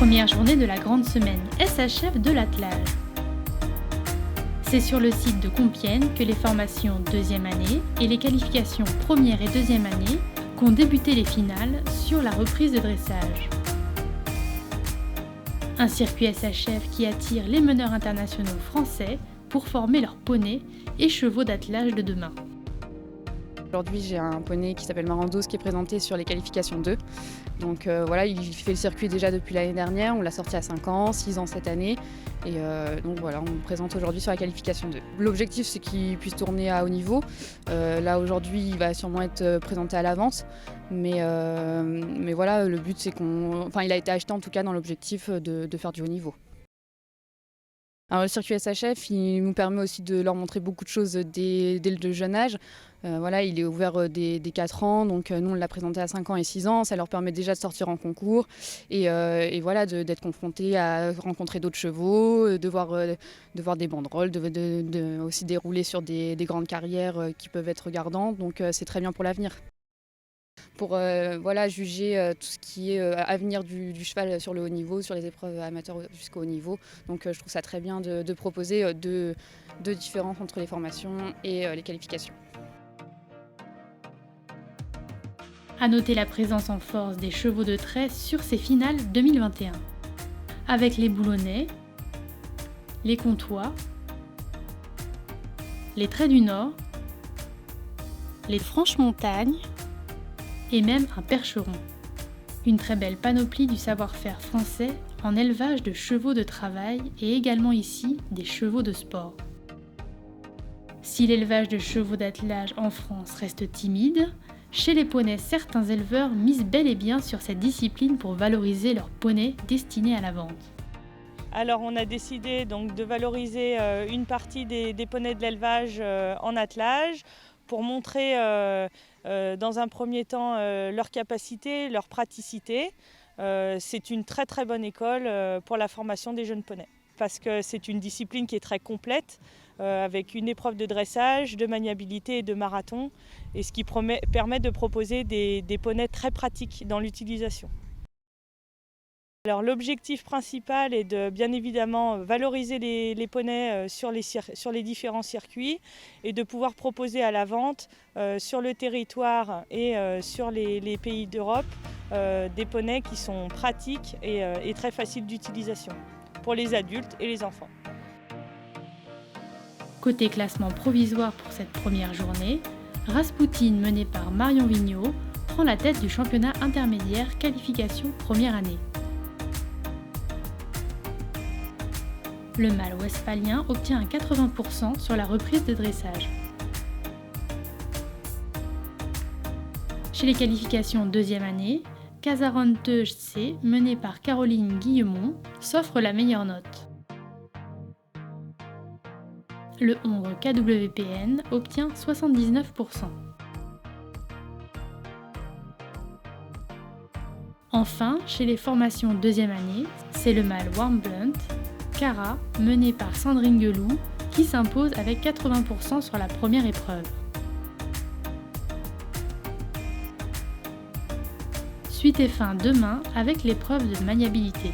Première journée de la grande semaine SHF de l'attelage. C'est sur le site de Compiègne que les formations deuxième année et les qualifications première et deuxième année qu'ont débuté les finales sur la reprise de dressage. Un circuit SHF qui attire les meneurs internationaux français pour former leurs poneys et chevaux d'attelage de demain. Aujourd'hui, j'ai un poney qui s'appelle Marandos qui est présenté sur les qualifications 2. Donc voilà, il fait le circuit déjà depuis l'année dernière, on l'a sorti à 5 ans, 6 ans cette année. Et donc voilà, on le présente aujourd'hui sur la qualification 2. L'objectif, c'est qu'il puisse tourner à haut niveau. Là aujourd'hui, il va sûrement être présenté à l'avance. Mais voilà, le but, c'est il a été acheté en tout cas dans l'objectif de faire du haut niveau. Alors, le circuit SHF, il nous permet aussi de leur montrer beaucoup de choses dès le jeune âge. Voilà, il est ouvert dès 4 ans, donc nous on l'a présenté à 5 ans et 6 ans. Ça leur permet déjà de sortir en concours et voilà, d'être confrontés à rencontrer d'autres chevaux, de voir des banderoles, aussi dérouler sur des grandes carrières qui peuvent être regardantes. Donc c'est très bien pour l'avenir. Pour juger tout ce qui est avenir du cheval sur le haut niveau, sur les épreuves amateurs jusqu'au haut niveau. Donc je trouve ça très bien de proposer deux différences entre les formations et les qualifications. À noter la présence en force des chevaux de trait sur ces finales 2021, avec les boulonnais, les comtois, les traits du Nord, les Franches-Montagnes, et même un percheron. Une très belle panoplie du savoir-faire français en élevage de chevaux de travail et également ici des chevaux de sport. Si l'élevage de chevaux d'attelage en France reste timide, chez les poneys, certains éleveurs misent bel et bien sur cette discipline pour valoriser leurs poneys destinés à la vente. Alors on a décidé donc de valoriser une partie des poneys de l'élevage en attelage pour montrer dans un premier temps leur capacité, leur praticité. C'est une très très bonne école pour la formation des jeunes poneys parce que c'est une discipline qui est très complète avec une épreuve de dressage, de maniabilité et de marathon et ce qui permet de proposer des poneys très pratiques dans l'utilisation. Alors l'objectif principal est de bien évidemment valoriser les poneys sur les différents circuits et de pouvoir proposer à la vente sur le territoire et sur les pays d'Europe des poneys qui sont pratiques et très faciles d'utilisation pour les adultes et les enfants. Côté classement provisoire pour cette première journée, Raspoutine, menée par Marion Vigneault, prend la tête du championnat intermédiaire qualification première année. Le mâle westphalien obtient un 80% sur la reprise de dressage. Chez les qualifications deuxième année, Casaron Teuge C, menée par Caroline Guillemont, s'offre la meilleure note. Le Hongre KWPN obtient 79%. Enfin, chez les formations deuxième année, c'est le mâle Warm Blunt, Cara, menée par Sandrine Gueloux, qui s'impose avec 80% sur la première épreuve. Suite et fin demain avec l'épreuve de maniabilité.